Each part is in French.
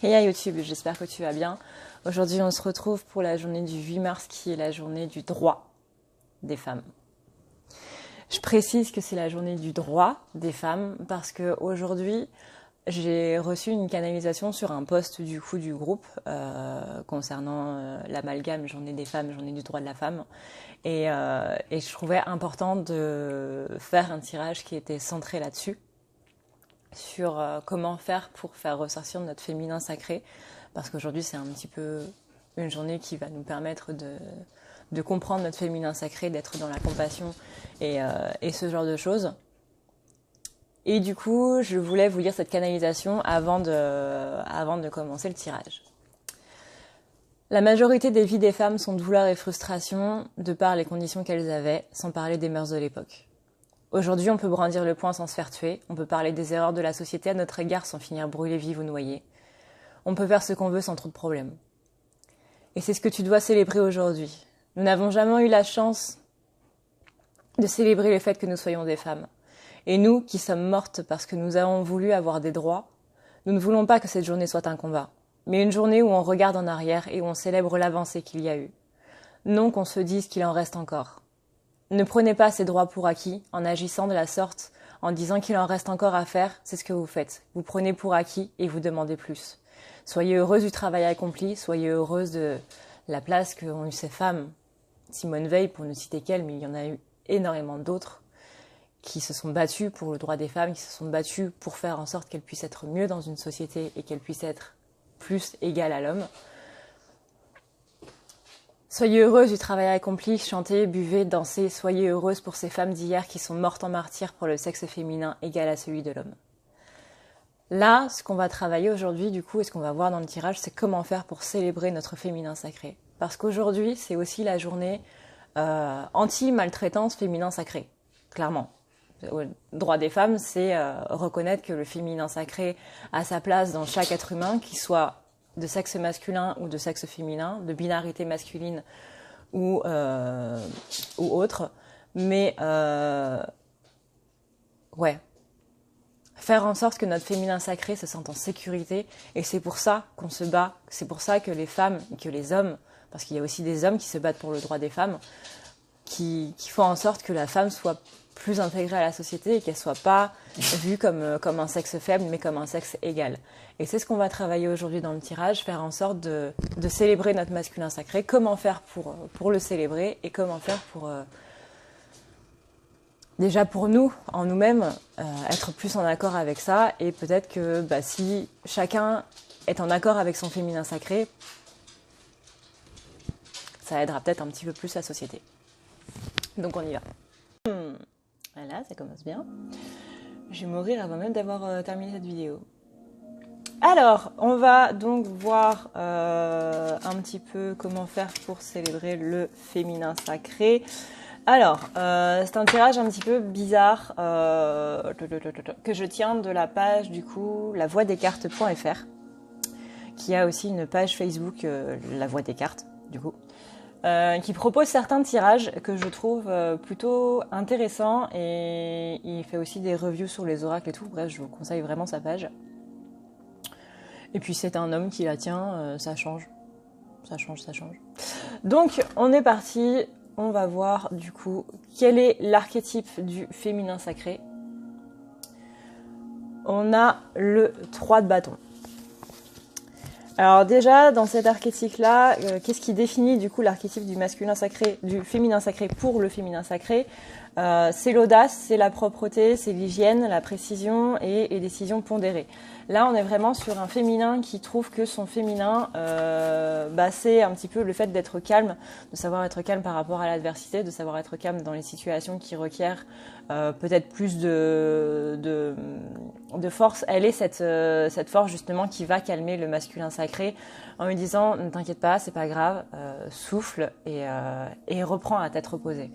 Hey à YouTube, j'espère que tu vas bien. Aujourd'hui, on se retrouve pour la journée du 8 mars qui est la journée du droit des femmes. Je précise que c'est la journée du droit des femmes parce que aujourd'hui, j'ai reçu une canalisation sur un post du groupe concernant l'amalgame journée des femmes, journée du droit de la femme. Et je trouvais important de faire un tirage qui était centré là-dessus, sur comment faire pour faire ressortir notre féminin sacré, parce qu'aujourd'hui c'est un petit peu une journée qui va nous permettre de comprendre notre féminin sacré, d'être dans la compassion et ce genre de choses. Et du coup, je voulais vous lire cette canalisation avant de commencer le tirage. La majorité des vies des femmes sont douleur et frustration de par les conditions qu'elles avaient, sans parler des mœurs de l'époque. Aujourd'hui, on peut brandir le poing sans se faire tuer, on peut parler des erreurs de la société à notre égard sans finir brûlée vive ou noyée. On peut faire ce qu'on veut sans trop de problèmes. Et c'est ce que tu dois célébrer aujourd'hui. Nous n'avons jamais eu la chance de célébrer le fait que nous soyons des femmes. Et nous, qui sommes mortes parce que nous avons voulu avoir des droits, nous ne voulons pas que cette journée soit un combat, mais une journée où on regarde en arrière et où on célèbre l'avancée qu'il y a eu. Non qu'on se dise qu'il en reste encore. Ne prenez pas ces droits pour acquis en agissant de la sorte, en disant qu'il en reste encore à faire, c'est ce que vous faites. Vous prenez pour acquis et vous demandez plus. Soyez heureuse du travail accompli, soyez heureuse de la place qu'ont eu ces femmes. Simone Veil, pour ne citer qu'elle, mais il y en a eu énormément d'autres, qui se sont battues pour le droit des femmes, qui se sont battues pour faire en sorte qu'elles puissent être mieux dans une société et qu'elles puissent être plus égales à l'homme. Soyez heureuse du travail accompli, chantez, buvez, dansez, soyez heureuse pour ces femmes d'hier qui sont mortes en martyrs pour le sexe féminin égal à celui de l'homme. Là, ce qu'on va travailler aujourd'hui, du coup, et ce qu'on va voir dans le tirage, c'est comment faire pour célébrer notre féminin sacré. Parce qu'aujourd'hui, c'est aussi la journée anti-maltraitance féminin sacré, clairement. Le droit des femmes, c'est reconnaître que le féminin sacré a sa place dans chaque être humain, qu'il soit de sexe masculin ou de sexe féminin, de binarité masculine ou autre. Mais faire en sorte que notre féminin sacré se sente en sécurité. Et c'est pour ça qu'on se bat. C'est pour ça que les femmes et que les hommes, parce qu'il y a aussi des hommes qui se battent pour le droit des femmes, qui font en sorte que la femme soit plus intégrée à la société et qu'elle soit pas vue comme un sexe faible, mais comme un sexe égal. Et c'est ce qu'on va travailler aujourd'hui dans le tirage, faire en sorte de célébrer notre masculin sacré, comment faire pour le célébrer et comment faire pour, déjà pour nous, en nous-mêmes, être plus en accord avec ça. Et peut-être que si chacun est en accord avec son féminin sacré, ça aidera peut-être un petit peu plus la société. Donc on y va. Voilà, ça commence bien. Je vais mourir avant même d'avoir terminé cette vidéo. Alors, on va donc voir un petit peu comment faire pour célébrer le féminin sacré. Alors, c'est un tirage un petit peu bizarre que je tiens de la page du coup lavoidescartes.fr, qui a aussi une page Facebook La Voix des Cartes du coup. Qui propose certains tirages que je trouve plutôt intéressants, et il fait aussi des reviews sur les oracles et tout. Bref, je vous conseille vraiment sa page. Et puis c'est un homme qui la tient, ça change. Donc on est parti, on va voir du coup quel est l'archétype du féminin sacré. On a le 3 de bâton. Alors déjà, dans cet archétype-là, qu'est-ce qui définit du coup l'archétype du masculin sacré, du féminin sacré pour le féminin sacré? C'est l'audace, c'est la propreté, c'est l'hygiène, la précision et les décisions pondérées. Là, on est vraiment sur un féminin qui trouve que son féminin, c'est un petit peu le fait d'être calme, de savoir être calme par rapport à l'adversité, de savoir être calme dans les situations qui requièrent peut-être plus de force. Elle est cette force justement qui va calmer le masculin sacré en lui disant ne t'inquiète pas, c'est pas grave, souffle et reprends à tête reposée.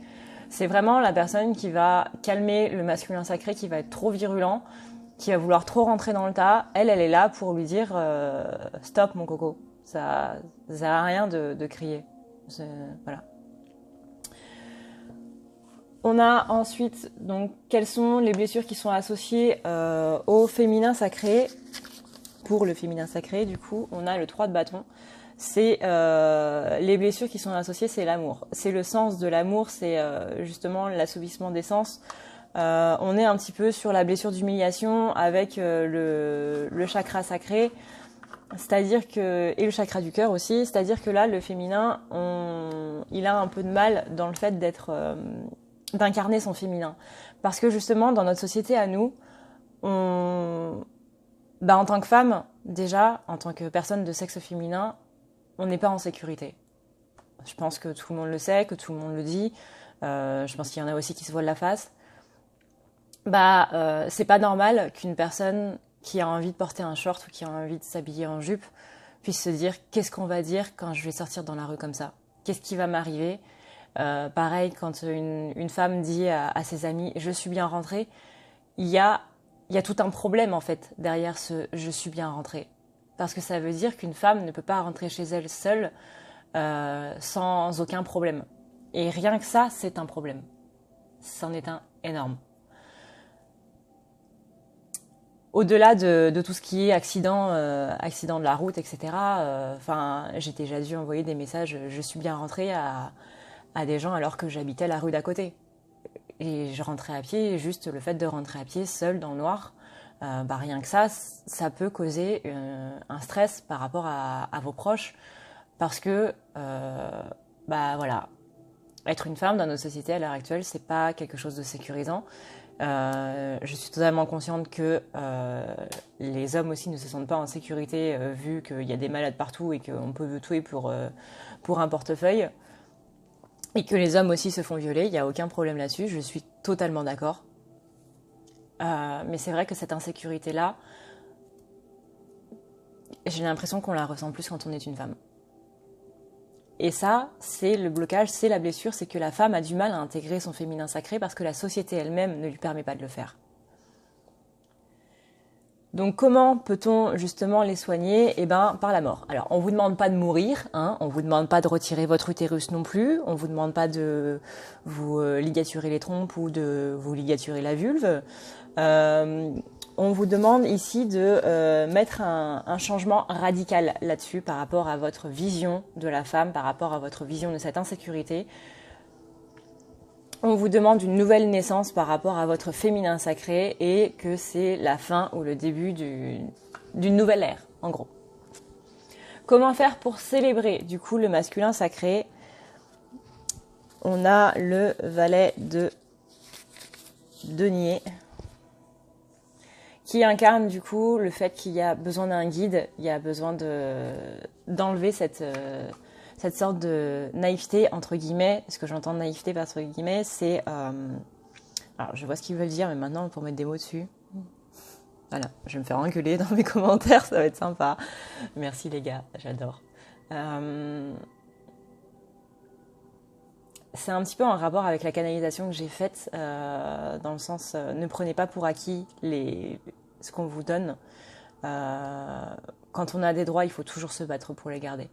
C'est vraiment la personne qui va calmer le masculin sacré, qui va être trop virulent, qui va vouloir trop rentrer dans le tas. Elle est là pour lui dire stop mon coco, ça sert à rien de crier. Voilà. On a ensuite donc quelles sont les blessures qui sont associées au féminin sacré. pour le féminin sacré, du coup, on a le 3 de bâton. C'est les blessures qui sont associées, c'est l'amour. C'est le sens de l'amour, c'est justement l'assouvissement des sens. On est un petit peu sur la blessure d'humiliation avec le chakra sacré, c'est-à-dire que et le chakra du cœur aussi, c'est-à-dire que là, le féminin, il a un peu de mal dans le fait d'incarner son féminin, parce que justement, dans notre société à nous, en tant que femme, déjà, en tant que personne de sexe féminin, on n'est pas en sécurité. Je pense que tout le monde le sait, que tout le monde le dit. Je pense qu'il y en a aussi qui se voilent la face. C'est pas normal qu'une personne qui a envie de porter un short ou qui a envie de s'habiller en jupe puisse se dire qu'est-ce qu'on va dire quand je vais sortir dans la rue comme ça ? Qu'est-ce qui va m'arriver ? Pareil, quand une femme dit à ses amis je suis bien rentrée, il y a tout un problème en fait derrière ce je suis bien rentrée. Parce que ça veut dire qu'une femme ne peut pas rentrer chez elle seule sans aucun problème. Et rien que ça, c'est un problème. C'en est un énorme. Au-delà de tout ce qui est accident de la route, etc. J'ai déjà dû envoyer des messages je suis bien rentrée à des gens alors que j'habitais la rue d'à côté. Et je rentrais à pied, et juste le fait de rentrer à pied seule dans le noir, rien que ça peut causer un stress par rapport à vos proches, parce que être une femme dans notre société à l'heure actuelle, c'est pas quelque chose de sécurisant. Je suis totalement consciente que les hommes aussi ne se sentent pas en sécurité vu qu'il y a des malades partout et qu'on peut tout tuer pour un portefeuille, et que les hommes aussi se font violer. Il n'y a aucun problème là-dessus, je suis totalement d'accord. Mais c'est vrai que cette insécurité-là, j'ai l'impression qu'on la ressent plus quand on est une femme. Et ça, c'est le blocage, c'est la blessure, c'est que la femme a du mal à intégrer son féminin sacré parce que la société elle-même ne lui permet pas de le faire. Donc comment peut-on justement les soigner ? Par la mort. Alors on vous demande pas de mourir, on vous demande pas de retirer votre utérus non plus, on vous demande pas de vous ligaturer les trompes ou de vous ligaturer la vulve. On vous demande ici de mettre un changement radical là-dessus par rapport à votre vision de la femme, par rapport à votre vision de cette insécurité. On vous demande une nouvelle naissance par rapport à votre féminin sacré et que c'est la fin ou le début d'une nouvelle ère, en gros. Comment faire pour célébrer du coup le masculin sacré ? On a le valet de denier qui incarne du coup le fait qu'il y a besoin d'un guide, il y a besoin d'enlever cette sorte de naïveté, entre guillemets. Ce que j'entends de naïveté, entre guillemets, c'est... alors, je vois ce qu'ils veulent dire, mais maintenant, pour mettre des mots dessus... Voilà, je vais me faire engueuler dans mes commentaires, ça va être sympa. Merci les gars, j'adore. C'est un petit peu en rapport avec la canalisation que j'ai faite, dans le sens, ne prenez pas pour acquis ce qu'on vous donne. Quand on a des droits, il faut toujours se battre pour les garder.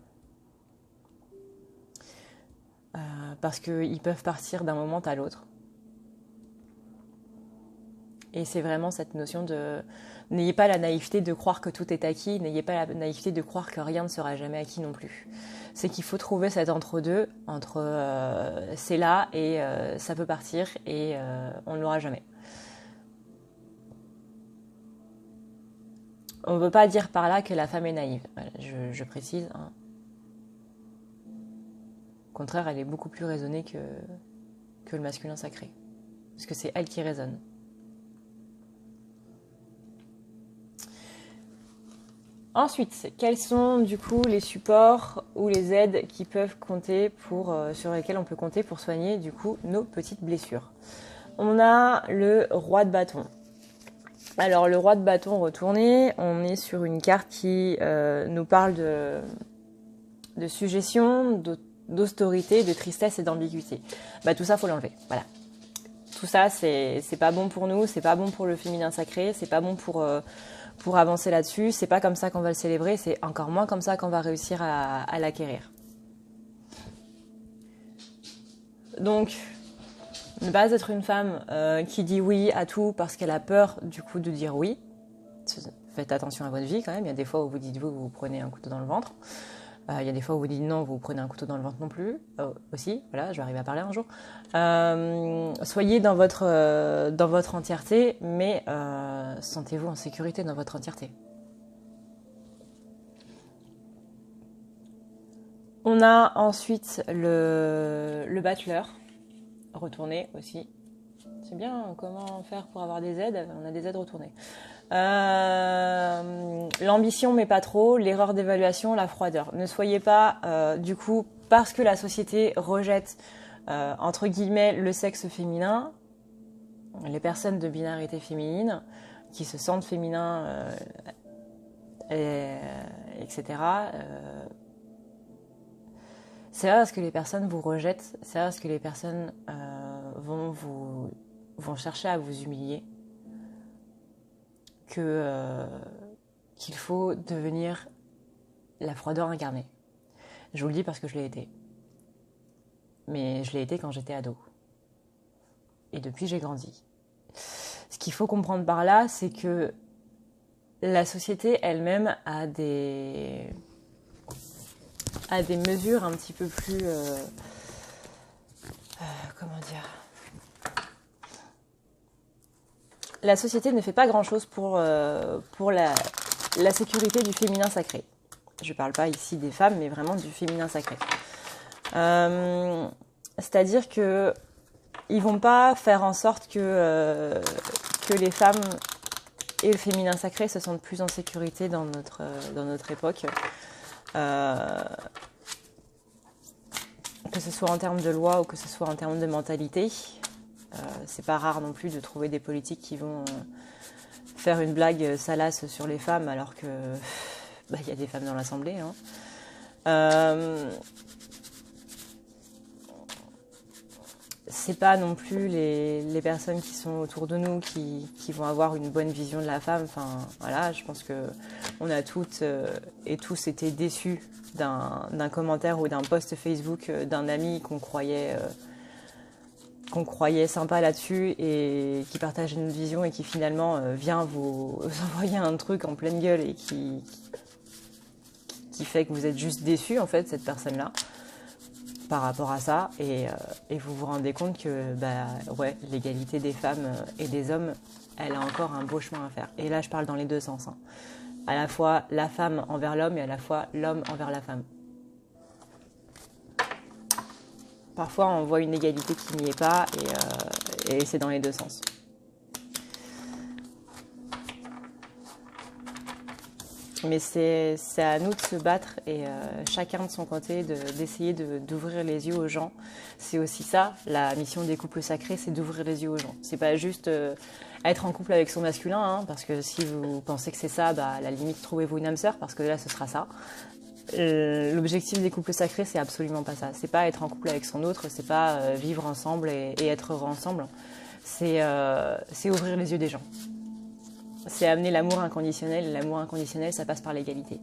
Parce qu'ils peuvent partir d'un moment à l'autre. Et c'est vraiment cette notion de... N'ayez pas la naïveté de croire que tout est acquis, n'ayez pas la naïveté de croire que rien ne sera jamais acquis non plus. C'est qu'il faut trouver cet entre-deux, c'est là et ça peut partir et on ne l'aura jamais. On ne veut pas dire par là que la femme est naïve, voilà, je précise. Au contraire, elle est beaucoup plus raisonnée que le masculin sacré. Parce que c'est elle qui raisonne. Ensuite, quels sont du coup les supports ou les aides qui peuvent compter sur lesquels on peut compter pour soigner du coup nos petites blessures ? On a le roi de bâton. Alors le roi de bâton retourné, on est sur une carte qui nous parle de suggestion, d'austérité, de tristesse et d'ambiguïté. Tout ça, faut l'enlever. Voilà. Tout ça, c'est pas bon pour nous, c'est pas bon pour le féminin sacré, c'est pas bon pour avancer là-dessus. C'est pas comme ça qu'on va le célébrer, c'est encore moins comme ça qu'on va réussir à l'acquérir. Donc, ne pas être une femme qui dit oui à tout parce qu'elle a peur du coup de dire oui. faites attention à votre vie quand même. Il y a des fois où vous dites vous prenez un couteau dans le ventre. Il y a des fois où vous dites non, vous prenez un couteau dans le ventre non plus. Aussi, voilà, je vais arriver à parler un jour. Soyez dans votre entièreté, mais sentez-vous en sécurité dans votre entièreté. On a ensuite le battleur, retourné aussi. C'est bien, comment faire pour avoir des aides? On a des aides retournées. L'ambition mais pas trop, l'erreur d'évaluation, la froideur. Ne soyez pas, du coup, parce que la société rejette, entre guillemets, le sexe féminin, les personnes de binarité féminine, qui se sentent féminins, etc., c'est pas parce que les personnes vous rejettent, c'est pas parce que les personnes vont chercher à vous humilier qu'il faut devenir la froideur incarnée. Je vous le dis parce que je l'ai été. Mais je l'ai été quand j'étais ado. Et depuis, j'ai grandi. Ce qu'il faut comprendre par là, c'est que la société elle-même a des mesures un petit peu plus... comment dire ? La société ne fait pas grand-chose pour la sécurité du féminin sacré. Je ne parle pas ici des femmes, mais vraiment du féminin sacré. C'est-à-dire que ils vont pas faire en sorte que les femmes et le féminin sacré se sentent plus en sécurité dans notre époque. Que ce soit en termes de loi ou que ce soit en termes de mentalité. C'est pas rare non plus de trouver des politiques qui vont faire une blague salace sur les femmes alors que y a des femmes dans l'Assemblée. C'est pas non plus les personnes qui sont autour de nous qui vont avoir une bonne vision de la femme. Enfin, voilà, je pense que on a toutes et tous été déçus d'un commentaire ou d'un post Facebook d'un ami qu'on croyait sympa là-dessus et qui partage une vision et qui finalement vient vous envoyer un truc en pleine gueule et qui fait que vous êtes juste déçus en fait, cette personne-là, par rapport à ça, et vous vous rendez compte que l'égalité des femmes et des hommes, elle a encore un beau chemin à faire. Et là, je parle dans les deux sens. À la fois la femme envers l'homme et à la fois l'homme envers la femme. Parfois, on voit une égalité qui n'y est pas et c'est dans les deux sens. Mais c'est à nous de se battre et chacun de son côté d'essayer d'ouvrir les yeux aux gens. C'est aussi ça, la mission des couples sacrés, c'est d'ouvrir les yeux aux gens. C'est pas juste être en couple avec son masculin, parce que si vous pensez que c'est ça, à la limite, trouvez-vous une âme sœur, parce que là, ce sera ça. L'objectif des couples sacrés, c'est absolument pas ça. C'est pas être en couple avec son autre, c'est pas vivre ensemble et être heureux ensemble. C'est ouvrir les yeux des gens. C'est amener l'amour inconditionnel. L'amour inconditionnel, ça passe par l'égalité.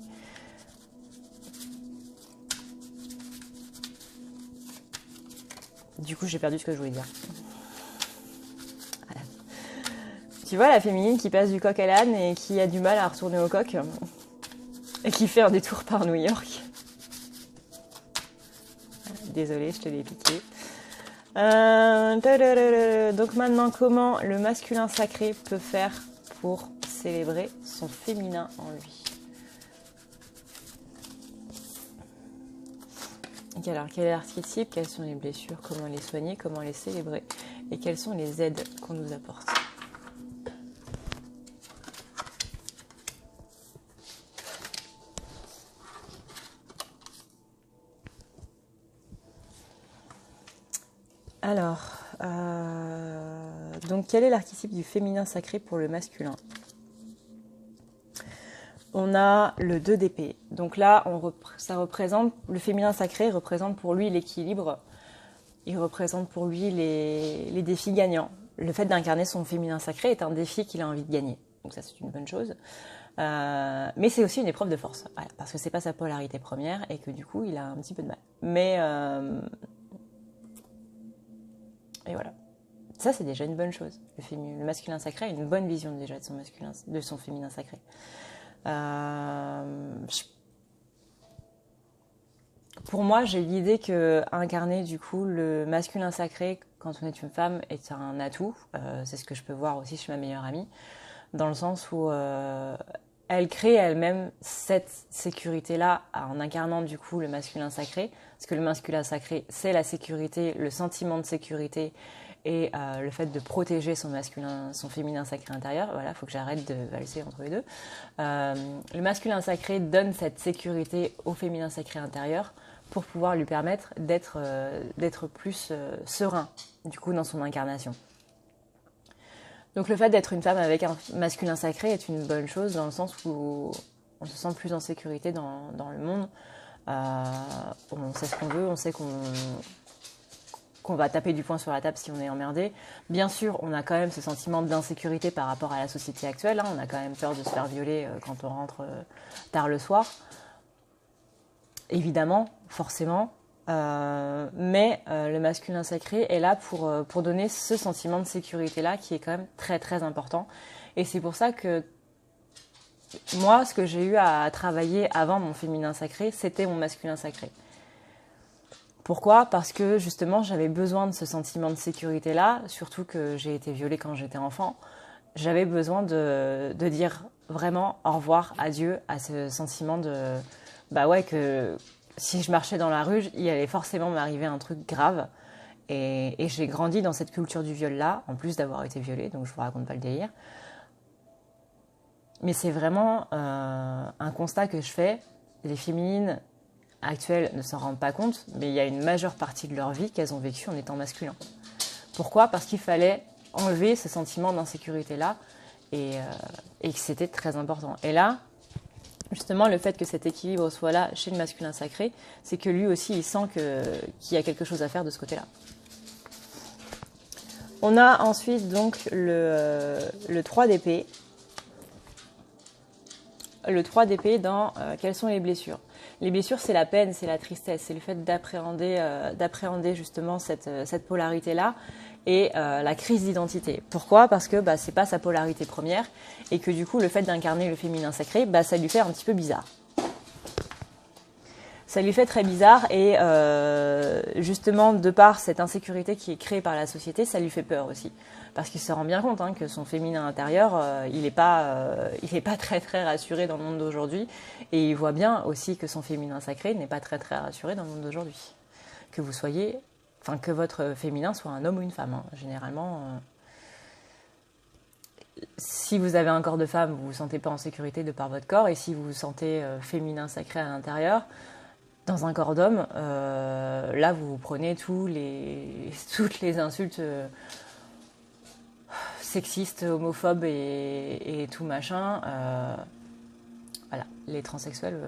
Du coup, j'ai perdu ce que je voulais dire. Voilà. Tu vois la féminine qui passe du coq à l'âne et qui a du mal à retourner au coq et qui fait un détour par New York. Désolée, je te l'ai piqué. Donc maintenant, comment le masculin sacré peut faire pour célébrer son féminin en lui? Alors, quel est l'archétype? Quelles sont les blessures? Comment les soigner? Comment les célébrer? Et quelles sont les aides qu'on nous apporte? Alors, donc quel est l'archétype du féminin sacré pour le masculin? On a le 2 d'épée. Donc là, ça représente, le féminin sacré représente pour lui l'équilibre. Il représente pour lui les défis gagnants. Le fait d'incarner son féminin sacré est un défi qu'il a envie de gagner. Donc ça, c'est une bonne chose. Mais c'est aussi une épreuve de force. Voilà, parce que c'est pas sa polarité première et que du coup, il a un petit peu de mal. Mais et voilà. Ça, c'est déjà une bonne chose. Le masculin sacré a une bonne vision déjà de son féminin sacré. Pour moi, j'ai l'idée que incarner du coup le masculin sacré quand on est une femme est un atout. C'est ce que je peux voir aussi chez ma meilleure amie, dans le sens où elle crée elle-même cette sécurité-là en incarnant du coup le masculin sacré. Parce que le masculin sacré, c'est la sécurité, le sentiment de sécurité et le fait de protéger son féminin sacré intérieur. Voilà, il faut que j'arrête de valser entre les deux. Le masculin sacré donne cette sécurité au féminin sacré intérieur pour pouvoir lui permettre d'être plus serein, du coup, dans son incarnation. Donc le fait d'être une femme avec un masculin sacré est une bonne chose dans le sens où on se sent plus en sécurité dans le monde. On sait ce qu'on veut, on sait qu'on va taper du poing sur la table si on est emmerdé. Bien sûr, on a quand même ce sentiment d'insécurité par rapport à la société actuelle. On a quand même peur de se faire violer quand on rentre tard le soir. Évidemment, forcément. Mais le masculin sacré est là pour donner ce sentiment de sécurité-là qui est quand même très très important. Et c'est pour ça que moi, ce que j'ai eu à travailler avant mon féminin sacré, c'était mon masculin sacré. Pourquoi ? Parce que justement, j'avais besoin de ce sentiment de sécurité-là, surtout que j'ai été violée quand j'étais enfant. J'avais besoin de dire vraiment au revoir, adieu à ce sentiment de... Bah ouais, que si je marchais dans la rue, il allait forcément m'arriver un truc grave. Et j'ai grandi dans cette culture du viol-là, en plus d'avoir été violée, donc je vous raconte pas le délire. Mais c'est vraiment un constat que je fais. Les féminines actuelles ne s'en rendent pas compte, mais il y a une majeure partie de leur vie qu'elles ont vécu en étant masculin. Pourquoi ? Parce qu'il fallait enlever ce sentiment d'insécurité-là et que c'était très important. Et là, justement, le fait que cet équilibre soit là chez le masculin sacré, c'est que lui aussi, il sent qu'il y a quelque chose à faire de ce côté-là. On a ensuite donc le 3 d'épée. Le 3 d'épée dans quelles sont les blessures. Les blessures, c'est la peine, c'est la tristesse, c'est le fait d'appréhender justement cette polarité-là et la crise d'identité. Pourquoi ? Parce que c'est pas sa polarité première et que du coup, le fait d'incarner le féminin sacré, ça lui fait un petit peu bizarre. Ça lui fait très bizarre et justement, de par cette insécurité qui est créée par la société, ça lui fait peur aussi. Parce qu'il se rend bien compte que son féminin intérieur, il n'est pas très très rassuré dans le monde d'aujourd'hui. Et il voit bien aussi que son féminin sacré n'est pas très très rassuré dans le monde d'aujourd'hui. Que votre féminin soit un homme ou une femme. Généralement, si vous avez un corps de femme, vous vous sentez pas en sécurité de par votre corps. Et si vous vous sentez féminin sacré à l'intérieur, dans un corps d'homme, là vous prenez toutes les insultes sexistes, homophobes et tout machin. Voilà, les transsexuels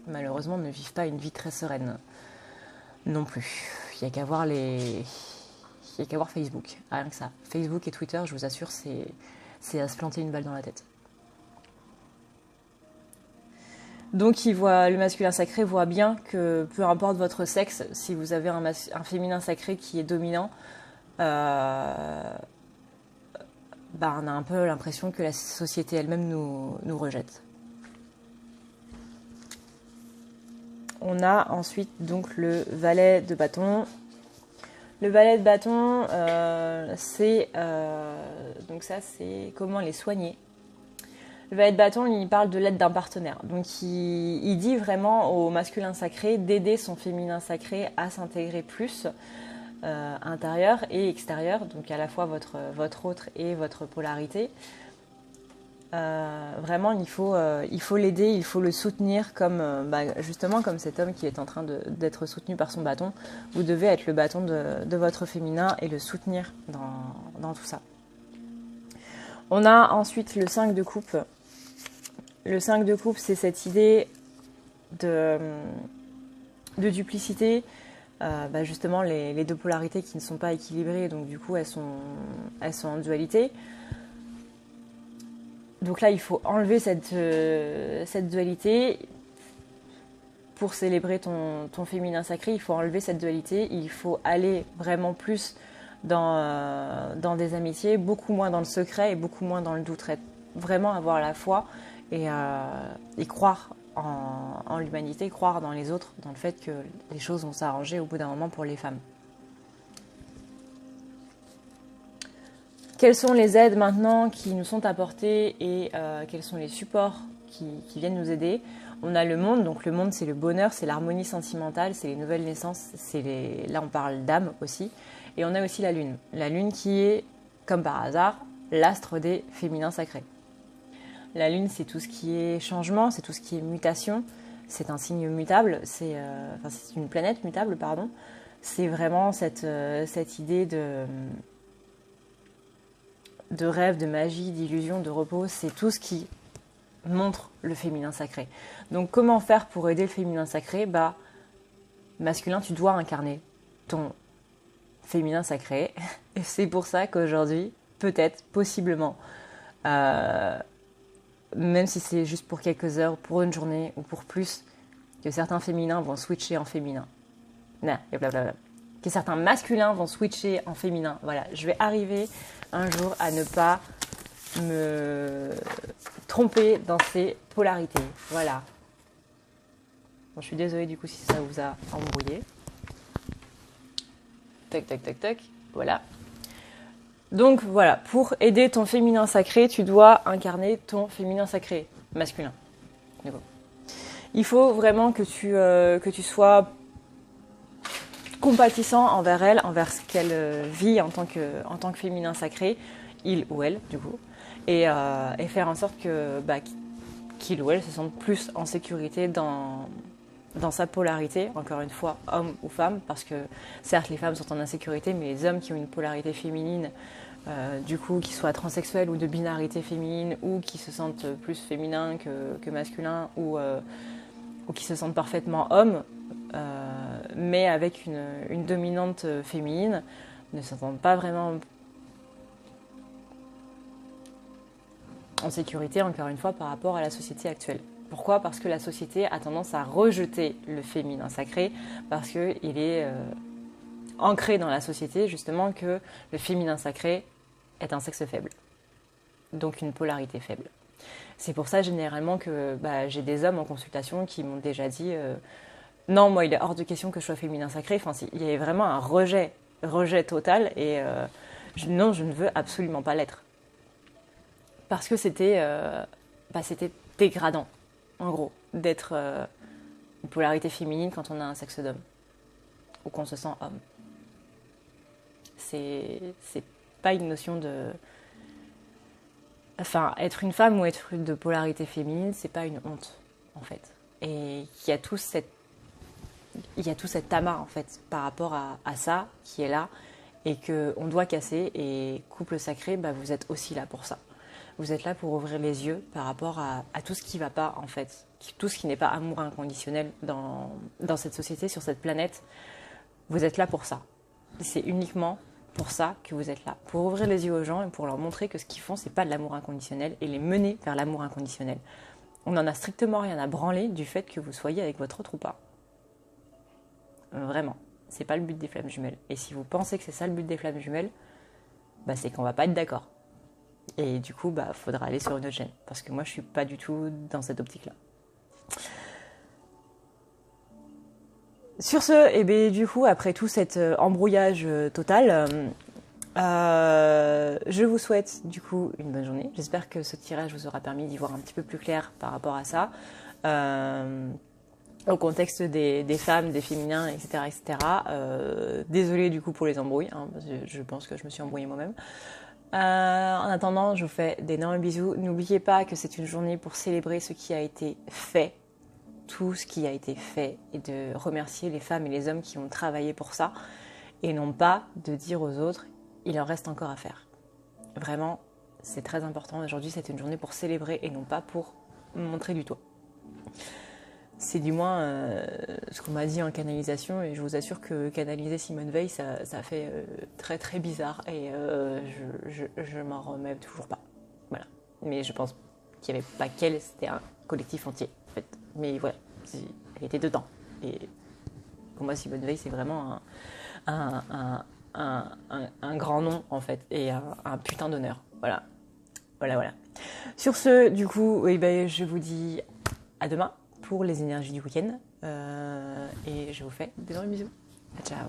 malheureusement ne vivent pas une vie très sereine non plus. Il y a qu'à voir Facebook, rien que ça. Facebook et Twitter, je vous assure, c'est à se planter une balle dans la tête. Donc le masculin sacré voit bien que peu importe votre sexe, si vous avez un féminin sacré qui est dominant, on a un peu l'impression que la société elle-même nous rejette. On a ensuite donc le valet de bâton. Le valet de bâton, c'est comment les soigner. Le valet de bâton, il parle de l'aide d'un partenaire. Donc, il dit vraiment au masculin sacré d'aider son féminin sacré à s'intégrer plus intérieur et extérieur. Donc, à la fois votre autre et votre polarité. Vraiment, il faut l'aider, il faut le soutenir justement comme cet homme qui est en train d'être soutenu par son bâton. Vous devez être le bâton de votre féminin et le soutenir dans tout ça. On a ensuite le 5 de coupe. Le 5 de coupe, c'est cette idée de duplicité. Justement, les deux polarités qui ne sont pas équilibrées, donc du coup, elles sont en dualité. Donc là, il faut enlever cette dualité. Pour célébrer ton féminin sacré, il faut enlever cette dualité. Il faut aller vraiment plus dans des amitiés, beaucoup moins dans le secret et beaucoup moins dans le doute. Vraiment avoir la foi et croire en l'humanité, croire dans les autres, dans le fait que les choses vont s'arranger au bout d'un moment pour les femmes. Quelles sont les aides maintenant qui nous sont apportées et quels sont les supports qui viennent nous aider? On a le monde, donc le monde c'est le bonheur, c'est l'harmonie sentimentale, c'est les nouvelles naissances, là on parle d'âme aussi. Et on a aussi la lune qui est, comme par hasard, l'astre des féminins sacrés. La lune c'est tout ce qui est changement, c'est tout ce qui est mutation, c'est un signe mutable, c'est une planète mutable, pardon. C'est vraiment cette idée de rêve, de magie, d'illusion, de repos, c'est tout ce qui montre le féminin sacré. Donc comment faire pour aider le féminin sacré? Masculin, tu dois incarner ton féminin sacré. Et c'est pour ça qu'aujourd'hui, peut-être, possiblement, même si c'est juste pour quelques heures, pour une journée ou pour plus, que certains féminins vont switcher en féminin. Que certains masculins vont switcher en féminin. Voilà, je vais arriver un jour à ne pas me tromper dans ces polarités. Voilà. Bon, je suis désolée du coup si ça vous a embrouillé. Tac, tac, tac, tac. Voilà. Donc voilà, pour aider ton féminin sacré, tu dois incarner ton féminin sacré masculin. Il faut vraiment que tu sois compatissant envers elle, envers ce qu'elle vit en tant que féminin sacré, il ou elle du coup, et faire en sorte que qu'il ou elle se sente plus en sécurité dans sa polarité, encore une fois, homme ou femme, parce que certes les femmes sont en insécurité, mais les hommes qui ont une polarité féminine, du coup, qu'ils soient transsexuels ou de binarité féminine, ou qui se sentent plus féminins que masculins, ou qui se sentent parfaitement hommes, mais avec une dominante féminine, ne se sentent pas vraiment en sécurité, encore une fois, par rapport à la société actuelle. Pourquoi? Parce que la société a tendance à rejeter le féminin sacré, parce qu'il est ancré dans la société, justement, que le féminin sacré est un sexe faible, donc une polarité faible. C'est pour ça, généralement, que j'ai des hommes en consultation qui m'ont déjà dit non, moi, il est hors de question que je sois féminin sacré. Enfin, il y avait vraiment un rejet total, et non, je ne veux absolument pas l'être. Parce que c'était dégradant, en gros, d'être une polarité féminine quand on a un sexe d'homme, ou qu'on se sent homme. C'est pas une notion de... Enfin, être une femme ou être de polarité féminine, c'est pas une honte, en fait. Et il y a tout cet amas, en fait, par rapport à ça, qui est là, et qu'on doit casser. Et couple sacré, vous êtes aussi là pour ça. Vous êtes là pour ouvrir les yeux par rapport à tout ce qui ne va pas, en fait. Tout ce qui n'est pas amour inconditionnel dans cette société, sur cette planète. Vous êtes là pour ça. C'est uniquement pour ça que vous êtes là. Pour ouvrir les yeux aux gens et pour leur montrer que ce qu'ils font, c'est pas de l'amour inconditionnel, et les mener vers l'amour inconditionnel. On n'en a strictement rien à branler du fait que vous soyez avec votre autre ou pas. Vraiment. C'est pas le but des flammes jumelles. Et si vous pensez que c'est ça le but des flammes jumelles, c'est qu'on va pas être d'accord. Et du coup, faudra aller sur une autre chaîne. Parce que moi, je suis pas du tout dans cette optique-là. Sur ce, du coup, après tout cet embrouillage total, je vous souhaite du coup une bonne journée. J'espère que ce tirage vous aura permis d'y voir un petit peu plus clair par rapport à ça. Au contexte des femmes, des féminins, etc. etc. Désolée du coup pour les embrouilles, parce que je pense que je me suis embrouillée moi-même. En attendant, je vous fais d'énormes bisous. N'oubliez pas que c'est une journée pour célébrer ce qui a été fait, tout ce qui a été fait, et de remercier les femmes et les hommes qui ont travaillé pour ça, et non pas de dire aux autres « il en reste encore à faire ». Vraiment, c'est très important. Aujourd'hui, c'est une journée pour célébrer et non pas pour montrer du doigt. C'est du moins ce qu'on m'a dit en canalisation, et je vous assure que canaliser Simone Veil, ça fait très très bizarre, et je m'en remets toujours pas. Voilà. Mais je pense qu'il n'y avait pas qu'elle, c'était un collectif entier en fait. Mais voilà, elle était dedans. Et pour moi, Simone Veil, c'est vraiment un grand nom en fait et un putain d'honneur. Voilà. Sur ce, du coup, je vous dis à demain pour les énergies du week-end et je vous fais d'énormes bisous. Ciao.